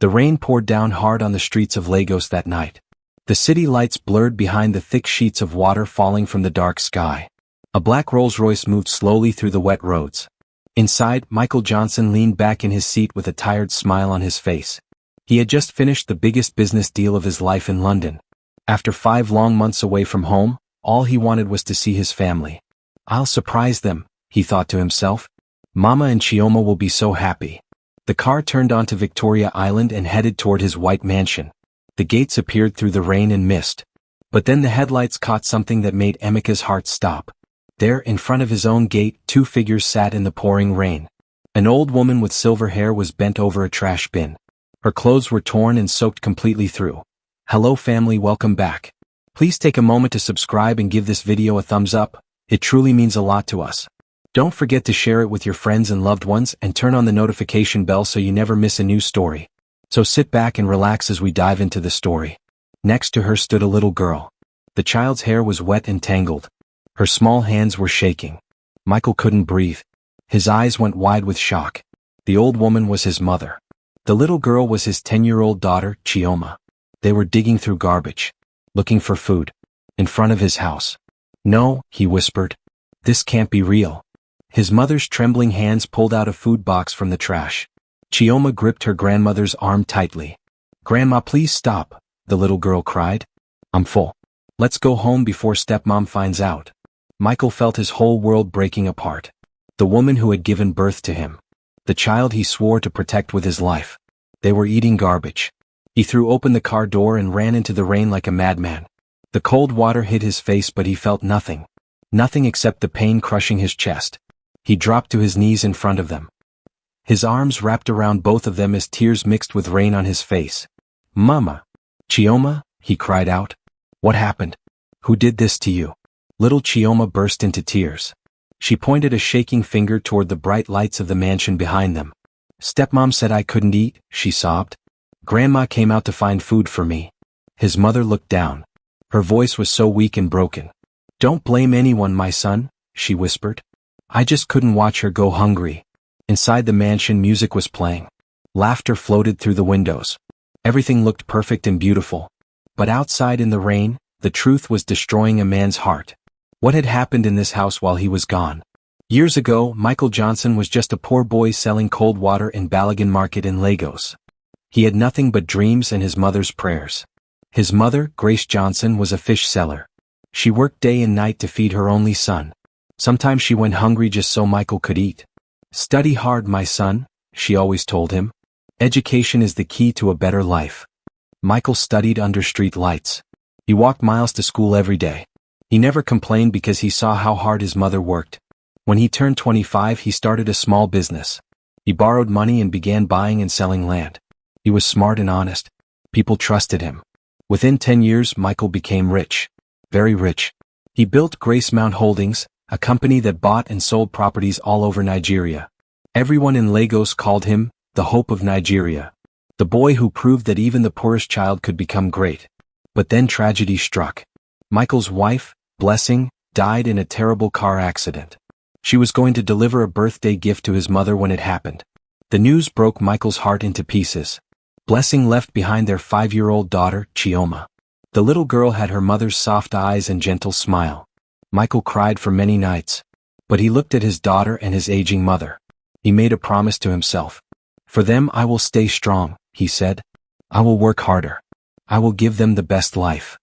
The rain poured down hard on the streets of Lagos that night. The city lights blurred behind the thick sheets of water falling from the dark sky. A black Rolls-Royce moved slowly through the wet roads. Inside, Michael Johnson leaned back in his seat with a tired smile on his face. He had just finished the biggest business deal of his life in London. After 5 long months away from home, all he wanted was to see his family. "I'll surprise them," he thought to himself. "Mama and Chioma will be so happy." The car turned onto Victoria Island and headed toward his white mansion. The gates appeared through the rain and mist. But then the headlights caught something that made Emeka's heart stop. There, in front of his own gate, 2 figures sat in the pouring rain. An old woman with silver hair was bent over a trash bin. Her clothes were torn and soaked completely through. "Hello family, welcome back. Please take a moment to subscribe and give this video a thumbs up. It truly means a lot to us. Don't forget to share it with your friends and loved ones and turn on the notification bell so you never miss a new story." So sit back and relax as we dive into the story. Next to her stood a little girl. The child's hair was wet and tangled. Her small hands were shaking. Michael couldn't breathe. His eyes went wide with shock. The old woman was his mother. The little girl was his 10-year-old daughter, Chioma. They were digging through garbage, looking for food, in front of his house. "No," he whispered. "This can't be real." His mother's trembling hands pulled out a food box from the trash. Chioma gripped her grandmother's arm tightly. "Grandma, please stop," the little girl cried. "I'm full. Let's go home before stepmom finds out." Michael felt his whole world breaking apart. The woman who had given birth to him. The child he swore to protect with his life. They were eating garbage. He threw open the car door and ran into the rain like a madman. The cold water hit his face, but he felt nothing. Nothing except the pain crushing his chest. He dropped to his knees in front of them. His arms wrapped around both of them as tears mixed with rain on his face. "Mama! Chioma!" he cried out. "What happened? Who did this to you?" Little Chioma burst into tears. She pointed a shaking finger toward the bright lights of the mansion behind them. "Stepmom said I couldn't eat," she sobbed. "Grandma came out to find food for me." His mother looked down. Her voice was so weak and broken. "Don't blame anyone, my son," she whispered. "I just couldn't watch her go hungry." Inside the mansion, music was playing. Laughter floated through the windows. Everything looked perfect and beautiful. But outside in the rain, the truth was destroying a man's heart. What had happened in this house while he was gone? Years ago, Michael Johnson was just a poor boy selling cold water in Balogun Market in Lagos. He had nothing but dreams and his mother's prayers. His mother, Grace Johnson, was a fish seller. She worked day and night to feed her only son. Sometimes she went hungry just so Michael could eat. "Study hard, my son," she always told him. "Education is the key to a better life." Michael studied under street lights. He walked miles to school every day. He never complained because he saw how hard his mother worked. When he turned 25, he started a small business. He borrowed money and began buying and selling land. He was smart and honest. People trusted him. Within 10 years, Michael became rich. Very rich. He built Grace Mount Holdings, a company that bought and sold properties all over Nigeria. Everyone in Lagos called him the Hope of Nigeria, the boy who proved that even the poorest child could become great. But then tragedy struck. Michael's wife, Blessing, died in a terrible car accident. She was going to deliver a birthday gift to his mother when it happened. The news broke Michael's heart into pieces. Blessing left behind their 5-year-old daughter, Chioma. The little girl had her mother's soft eyes and gentle smile. Michael cried for many nights. But he looked at his daughter and his aging mother. He made a promise to himself. "For them I will stay strong," he said. "I will work harder. I will give them the best life."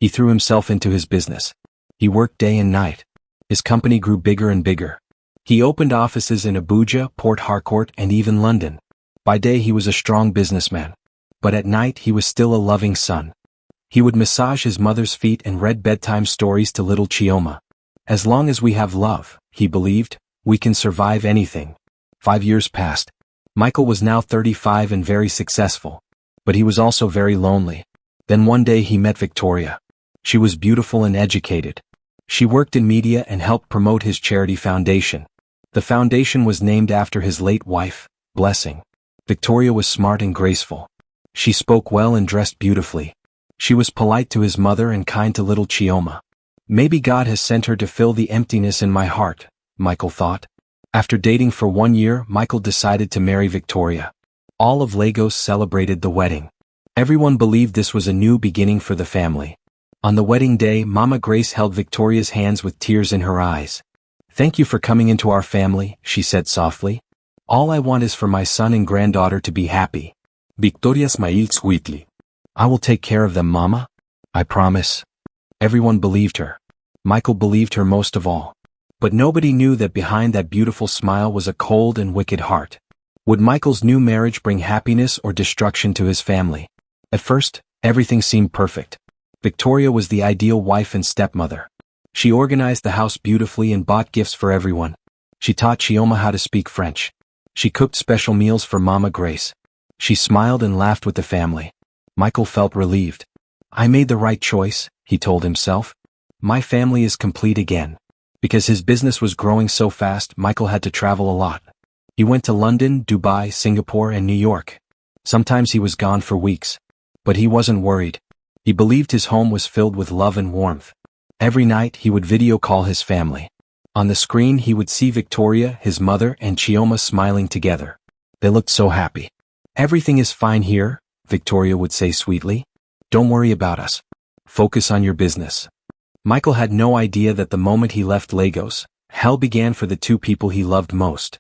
He threw himself into his business. He worked day and night. His company grew bigger and bigger. He opened offices in Abuja, Port Harcourt, and even London. By day he was a strong businessman. But at night he was still a loving son. He would massage his mother's feet and read bedtime stories to little Chioma. As long as we have love, he believed, we can survive anything. 5 years passed. Michael was now 35 and very successful. But he was also very lonely. Then one day he met Victoria. She was beautiful and educated. She worked in media and helped promote his charity foundation. The foundation was named after his late wife, Blessing. Victoria was smart and graceful. She spoke well and dressed beautifully. She was polite to his mother and kind to little Chioma. Maybe God has sent her to fill the emptiness in my heart, Michael thought. After dating for 1 year, Michael decided to marry Victoria. All of Lagos celebrated the wedding. Everyone believed this was a new beginning for the family. On the wedding day, Mama Grace held Victoria's hands with tears in her eyes. "Thank you for coming into our family," she said softly. "All I want is for my son and granddaughter to be happy." Victoria smiled sweetly. "I will take care of them, Mama. I promise." Everyone believed her. Michael believed her most of all. But nobody knew that behind that beautiful smile was a cold and wicked heart. Would Michael's new marriage bring happiness or destruction to his family? At first, everything seemed perfect. Victoria was the ideal wife and stepmother. She organized the house beautifully and bought gifts for everyone. She taught Chioma how to speak French. She cooked special meals for Mama Grace. She smiled and laughed with the family. Michael felt relieved. "I made the right choice," he told himself. "My family is complete again." Because his business was growing so fast, Michael had to travel a lot. He went to London, Dubai, Singapore, and New York. Sometimes he was gone for weeks. But he wasn't worried. He believed his home was filled with love and warmth. Every night he would video call his family. On the screen he would see Victoria, his mother, and Chioma smiling together. They looked so happy. "Everything is fine here," Victoria would say sweetly. "Don't worry about us. Focus on your business." Michael had no idea that the moment he left Lagos, hell began for the two people he loved most.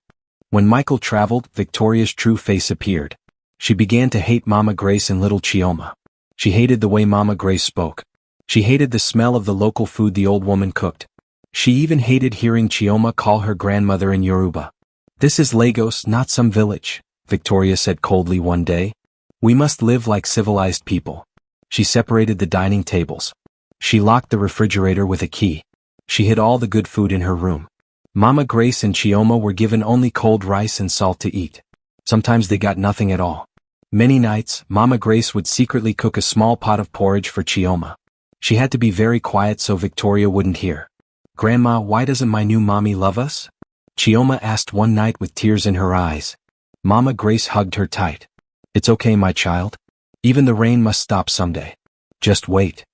When Michael traveled, Victoria's true face appeared. She began to hate Mama Grace and little Chioma. She hated the way Mama Grace spoke. She hated the smell of the local food the old woman cooked. She even hated hearing Chioma call her grandmother in Yoruba. "This is Lagos, not some village," Victoria said coldly one day. "We must live like civilized people." She separated the dining tables. She locked the refrigerator with a key. She hid all the good food in her room. Mama Grace and Chioma were given only cold rice and salt to eat. Sometimes they got nothing at all. Many nights, Mama Grace would secretly cook a small pot of porridge for Chioma. She had to be very quiet so Victoria wouldn't hear. "Grandma, why doesn't my new mommy love us?" Chioma asked one night with tears in her eyes. Mama Grace hugged her tight. "It's okay, my child. Even the rain must stop someday. Just wait."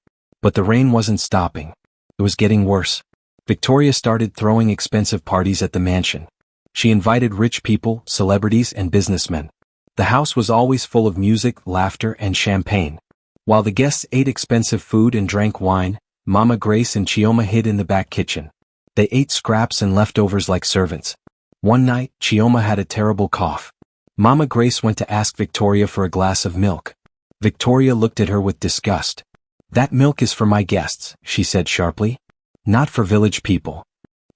But the rain wasn't stopping. It was getting worse. Victoria started throwing expensive parties at the mansion. She invited rich people, celebrities, and businessmen. The house was always full of music, laughter, and champagne. While the guests ate expensive food and drank wine, Mama Grace and Chioma hid in the back kitchen. They ate scraps and leftovers like servants. One night, Chioma had a terrible cough. Mama Grace went to ask Victoria for a glass of milk. Victoria looked at her with disgust. "That milk is for my guests," she said sharply. "Not for village people."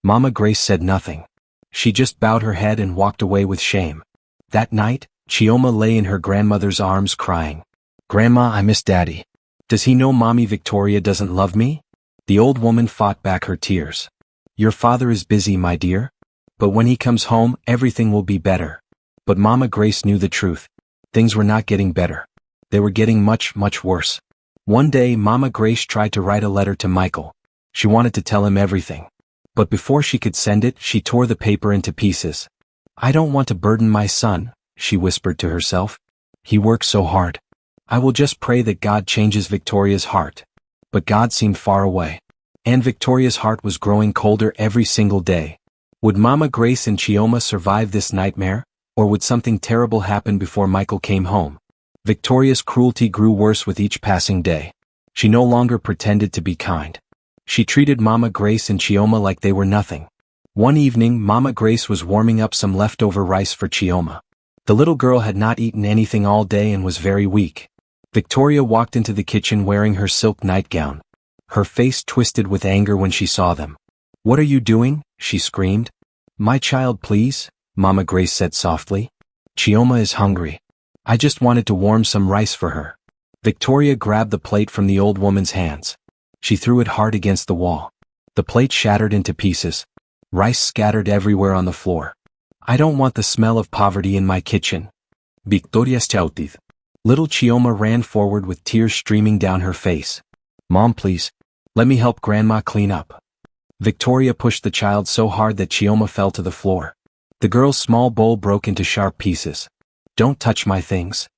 Mama Grace said nothing. She just bowed her head and walked away with shame. That night, Chioma lay in her grandmother's arms crying. "Grandma, I miss Daddy. Does he know Mommy Victoria doesn't love me?" The old woman fought back her tears. "Your father is busy, my dear. But when he comes home, everything will be better." But Mama Grace knew the truth. Things were not getting better. They were getting much, much worse. One day, Mama Grace tried to write a letter to Michael. She wanted to tell him everything. But before she could send it, she tore the paper into pieces. "I don't want to burden my son," she whispered to herself. "He works so hard. I will just pray that God changes Victoria's heart." But God seemed far away. And Victoria's heart was growing colder every single day. Would Mama Grace and Chioma survive this nightmare? Or would something terrible happen before Michael came home? Victoria's cruelty grew worse with each passing day. She no longer pretended to be kind. She treated Mama Grace and Chioma like they were nothing. One evening, Mama Grace was warming up some leftover rice for Chioma. The little girl had not eaten anything all day and was very weak. Victoria walked into the kitchen wearing her silk nightgown. Her face twisted with anger when she saw them. "What are you doing?" she screamed. "My child, please," Mama Grace said softly. "Chioma is hungry. I just wanted to warm some rice for her." Victoria grabbed the plate from the old woman's hands. She threw it hard against the wall. The plate shattered into pieces. Rice scattered everywhere on the floor. "I don't want the smell of poverty in my kitchen." Victoria shouted. Little Chioma ran forward with tears streaming down her face. "Mom, please. Let me help Grandma clean up." Victoria pushed the child so hard that Chioma fell to the floor. The girl's small bowl broke into sharp pieces. "Don't touch my things,"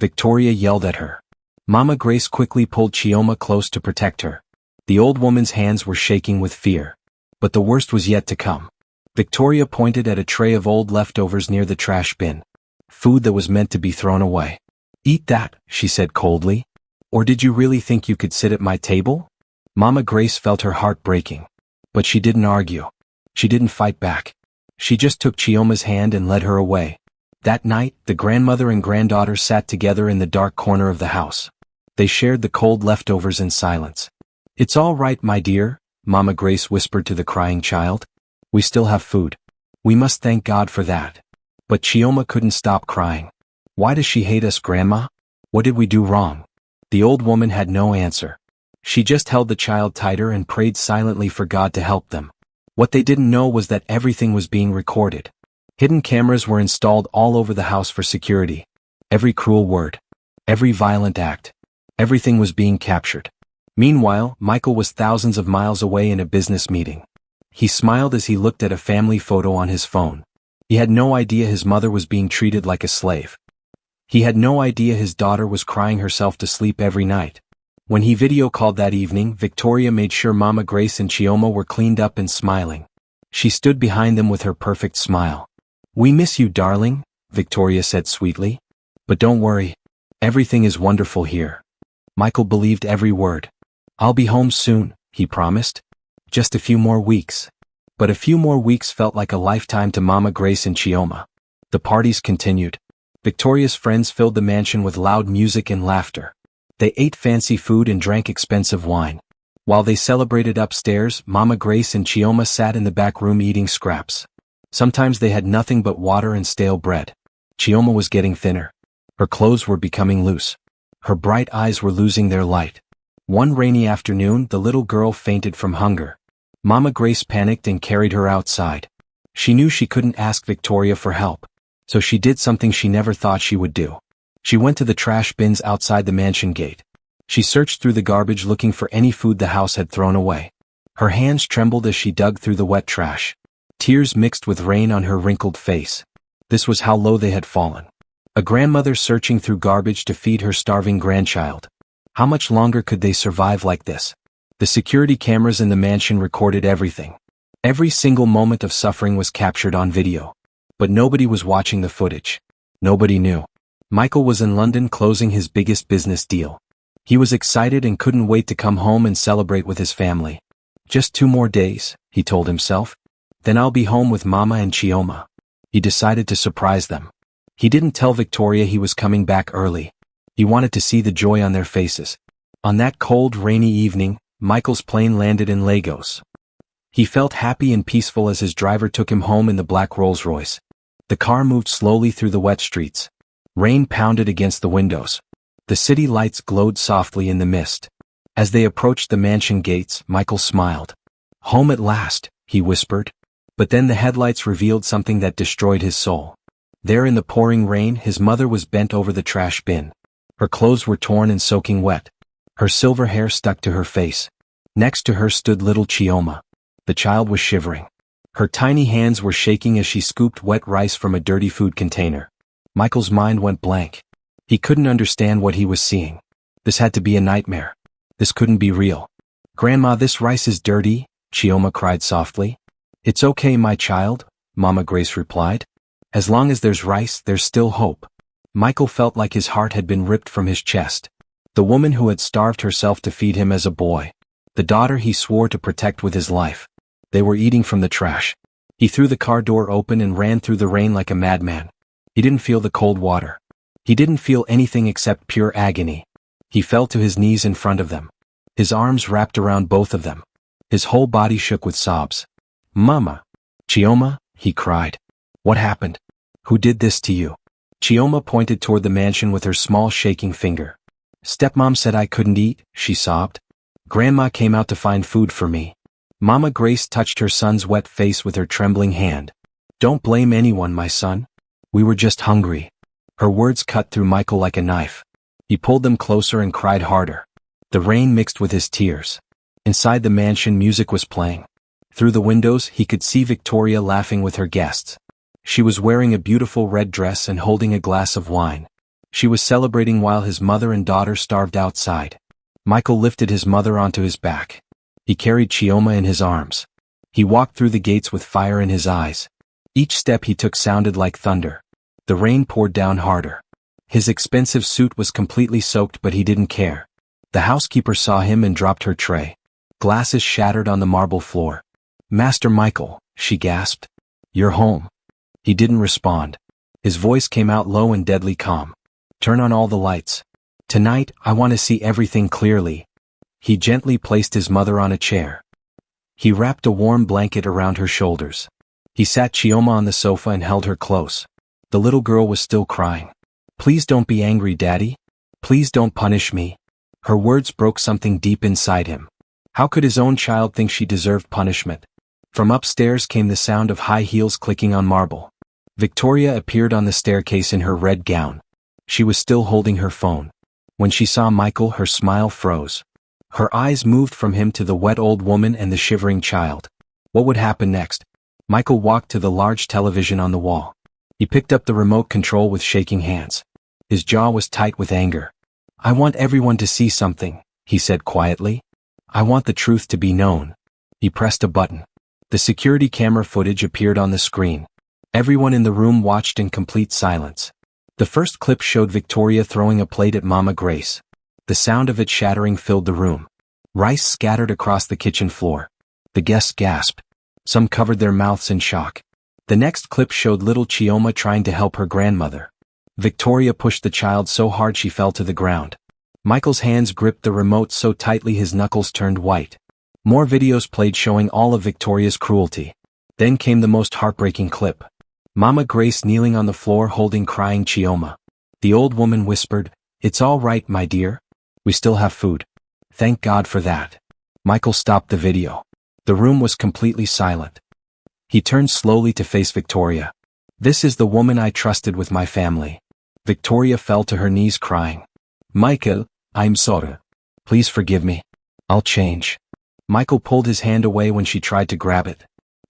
Victoria yelled at her. Mama Grace quickly pulled Chioma close to protect her. The old woman's hands were shaking with fear. But the worst was yet to come. Victoria pointed at a tray of old leftovers near the trash bin. Food that was meant to be thrown away. Eat that, she said coldly. Or did you really think you could sit at my table? Mama Grace felt her heart breaking. But she didn't argue. She didn't fight back. She just took Chioma's hand and led her away. That night, the grandmother and granddaughter sat together in the dark corner of the house. They shared the cold leftovers in silence. It's all right, my dear, Mama Grace whispered to the crying child. We still have food. We must thank God for that. But Chioma couldn't stop crying. Why does she hate us, Grandma? What did we do wrong? The old woman had no answer. She just held the child tighter and prayed silently for God to help them. What they didn't know was that everything was being recorded. Hidden cameras were installed all over the house for security. Every cruel word, every violent act, everything was being captured. Meanwhile, Michael was thousands of miles away in a business meeting. He smiled as he looked at a family photo on his phone. He had no idea his mother was being treated like a slave. He had no idea his daughter was crying herself to sleep every night. When he video called that evening, Victoria made sure Mama Grace and Chioma were cleaned up and smiling. She stood behind them with her perfect smile. We miss you, darling, Victoria said sweetly. But don't worry. Everything is wonderful here. Michael believed every word. I'll be home soon, he promised. Just a few more weeks. But a few more weeks felt like a lifetime to Mama Grace and Chioma. The parties continued. Victoria's friends filled the mansion with loud music and laughter. They ate fancy food and drank expensive wine. While they celebrated upstairs, Mama Grace and Chioma sat in the back room eating scraps. Sometimes they had nothing but water and stale bread. Chioma was getting thinner. Her clothes were becoming loose. Her bright eyes were losing their light. One rainy afternoon, the little girl fainted from hunger. Mama Grace panicked and carried her outside. She knew she couldn't ask Victoria for help, so she did something she never thought she would do. She went to the trash bins outside the mansion gate. She searched through the garbage looking for any food the house had thrown away. Her hands trembled as she dug through the wet trash. Tears mixed with rain on her wrinkled face. This was how low they had fallen. A grandmother searching through garbage to feed her starving grandchild. How much longer could they survive like this? The security cameras in the mansion recorded everything. Every single moment of suffering was captured on video. But nobody was watching the footage. Nobody knew. Michael was in London closing his biggest business deal. He was excited and couldn't wait to come home and celebrate with his family. Just 2 more days, he told himself. Then I'll be home with Mama and Chioma. He decided to surprise them. He didn't tell Victoria he was coming back early. He wanted to see the joy on their faces. On that cold, rainy evening, Michael's plane landed in Lagos. He felt happy and peaceful as his driver took him home in the black Rolls-Royce. The car moved slowly through the wet streets. Rain pounded against the windows. The city lights glowed softly in the mist. As they approached the mansion gates, Michael smiled. Home at last, he whispered. But then the headlights revealed something that destroyed his soul. There in the pouring rain, his mother was bent over the trash bin. Her clothes were torn and soaking wet. Her silver hair stuck to her face. Next to her stood little Chioma. The child was shivering. Her tiny hands were shaking as she scooped wet rice from a dirty food container. Michael's mind went blank. He couldn't understand what he was seeing. This had to be a nightmare. This couldn't be real. Grandma, this rice is dirty, Chioma cried softly. It's okay, my child, Mama Grace replied. As long as there's rice, there's still hope. Michael felt like his heart had been ripped from his chest. The woman who had starved herself to feed him as a boy. The daughter he swore to protect with his life. They were eating from the trash. He threw the car door open and ran through the rain like a madman. He didn't feel the cold water. He didn't feel anything except pure agony. He fell to his knees in front of them. His arms wrapped around both of them. His whole body shook with sobs. Mama! Chioma, he cried. What happened? Who did this to you? Chioma pointed toward the mansion with her small shaking finger. Stepmom said I couldn't eat, she sobbed. Grandma came out to find food for me. Mama Grace touched her son's wet face with her trembling hand. Don't blame anyone, my son. We were just hungry. Her words cut through Michael like a knife. He pulled them closer and cried harder. The rain mixed with his tears. Inside the mansion, music was playing. Through the windows, he could see Victoria laughing with her guests. She was wearing a beautiful red dress and holding a glass of wine. She was celebrating while his mother and daughter starved outside. Michael lifted his mother onto his back. He carried Chioma in his arms. He walked through the gates with fire in his eyes. Each step he took sounded like thunder. The rain poured down harder. His expensive suit was completely soaked, but he didn't care. The housekeeper saw him and dropped her tray. Glasses shattered on the marble floor. "Master Michael," she gasped. "You're home." He didn't respond. His voice came out low and deadly calm. "Turn on all the lights. Tonight, I want to see everything clearly." He gently placed his mother on a chair. He wrapped a warm blanket around her shoulders. He sat Chioma on the sofa and held her close. The little girl was still crying. "Please don't be angry, Daddy. Please don't punish me." Her words broke something deep inside him. How could his own child think she deserved punishment? From upstairs came the sound of high heels clicking on marble. Victoria appeared on the staircase in her red gown. She was still holding her phone. When she saw Michael, her smile froze. Her eyes moved from him to the wet old woman and the shivering child. What would happen next? Michael walked to the large television on the wall. He picked up the remote control with shaking hands. His jaw was tight with anger. "I want everyone to see something," he said quietly. "I want the truth to be known." He pressed a button. The security camera footage appeared on the screen. Everyone in the room watched in complete silence. The first clip showed Victoria throwing a plate at Mama Grace. The sound of it shattering filled the room. Rice scattered across the kitchen floor. The guests gasped. Some covered their mouths in shock. The next clip showed little Chioma trying to help her grandmother. Victoria pushed the child so hard she fell to the ground. Michael's hands gripped the remote so tightly his knuckles turned white. More videos played showing all of Victoria's cruelty. Then came the most heartbreaking clip. Mama Grace kneeling on the floor holding crying Chioma. The old woman whispered, "It's all right, my dear. We still have food." Thank God for that. Michael stopped the video. The room was completely silent. He turned slowly to face Victoria. "This is the woman I trusted with my family." Victoria fell to her knees crying. "Michael, I'm sorry. Please forgive me. I'll change." Michael pulled his hand away when she tried to grab it.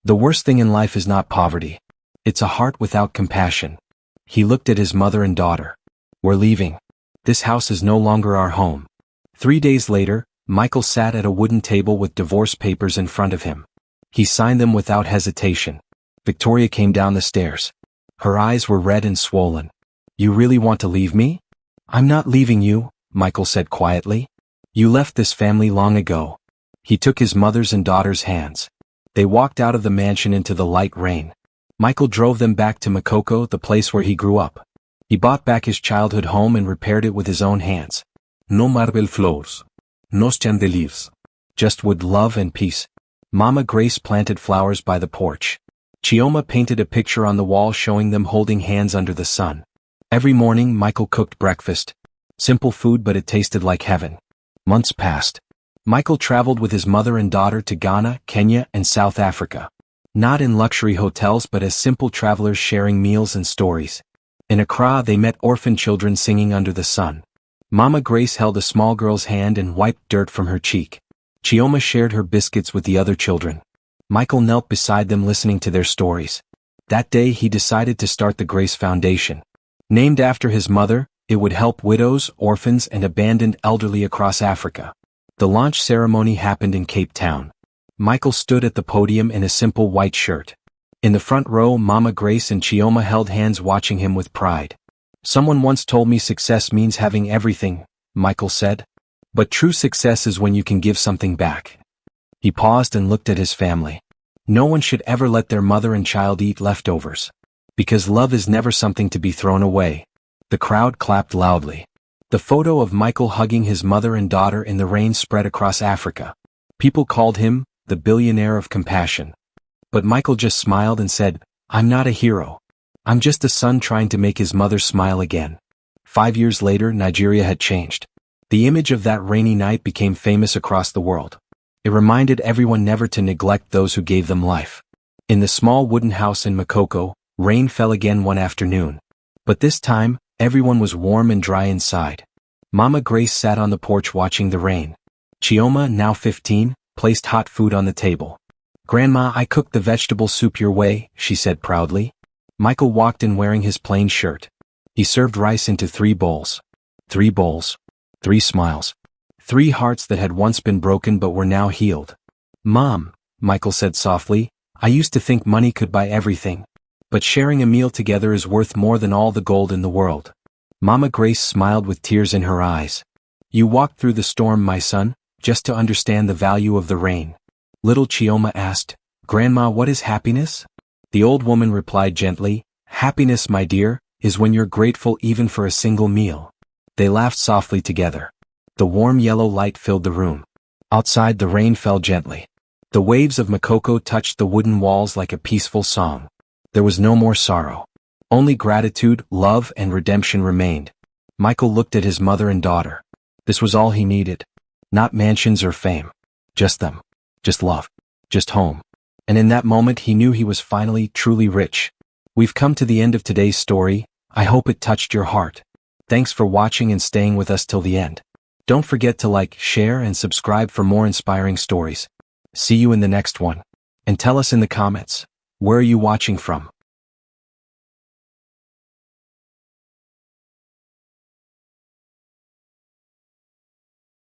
The worst thing in life is not poverty. It's a heart without compassion. He looked at his mother and daughter. "We're leaving. This house is no longer our home." 3 days later, Michael sat at a wooden table with divorce papers in front of him. He signed them without hesitation. Victoria came down the stairs. Her eyes were red and swollen. "You really want to leave me?" "I'm not leaving you," Michael said quietly. "You left this family long ago." He took his mother's and daughter's hands. They walked out of the mansion into the light rain. Michael drove them back to Makoko, the place where he grew up. He bought back his childhood home and repaired it with his own hands. No marble floors. No chandeliers. Just wood, love, and peace. Mama Grace planted flowers by the porch. Chioma painted a picture on the wall showing them holding hands under the sun. Every morning Michael cooked breakfast. Simple food, but it tasted like heaven. Months passed. Michael traveled with his mother and daughter to Ghana, Kenya, and South Africa. Not in luxury hotels but as simple travelers sharing meals and stories. In Accra they met orphan children singing under the sun. Mama Grace held a small girl's hand and wiped dirt from her cheek. Chioma shared her biscuits with the other children. Michael knelt beside them listening to their stories. That day he decided to start the Grace Foundation. Named after his mother, it would help widows, orphans, and abandoned elderly across Africa. The launch ceremony happened in Cape Town. Michael stood at the podium in a simple white shirt. In the front row, Mama Grace and Chioma held hands watching him with pride. "Someone once told me success means having everything," Michael said. "But true success is when you can give something back." He paused and looked at his family. No one should ever let their mother and child eat leftovers. Because love is never something to be thrown away. The crowd clapped loudly. The photo of Michael hugging his mother and daughter in the rain spread across Africa. People called him the billionaire of compassion. But Michael just smiled and said, "I'm not a hero. I'm just a son trying to make his mother smile again." 5 years later, Nigeria had changed. The image of that rainy night became famous across the world. It reminded everyone never to neglect those who gave them life. In the small wooden house in Makoko, rain fell again one afternoon. But this time, everyone was warm and dry inside. Mama Grace sat on the porch watching the rain. Chioma, now 15, placed hot food on the table. "Grandma, I cooked the vegetable soup your way," she said proudly. Michael walked in wearing his plain shirt. He served rice into 3 bowls. 3 bowls. 3 smiles. 3 hearts that had once been broken but were now healed. "Mom," Michael said softly, "I used to think money could buy everything. But sharing a meal together is worth more than all the gold in the world. Mama Grace smiled with tears in her eyes. You walked through the storm, my son, just to understand the value of the rain. Little Chioma asked, Grandma, what is happiness? The old woman replied gently, Happiness, my dear, is when you're grateful even for a single meal. They laughed softly together. The warm yellow light filled the room. Outside, the rain fell gently. The waves of Makoko touched the wooden walls like a peaceful song. There was no more sorrow. Only gratitude, love, and redemption remained. Michael looked at his mother and daughter. This was all he needed. Not mansions or fame. Just them. Just love. Just home. And in that moment he knew he was finally truly rich. We've come to the end of today's story. I hope it touched your heart. Thanks for watching and staying with us till the end. Don't forget to like, share, and subscribe for more inspiring stories. See you in the next one. And tell us in the comments, where are you watching from?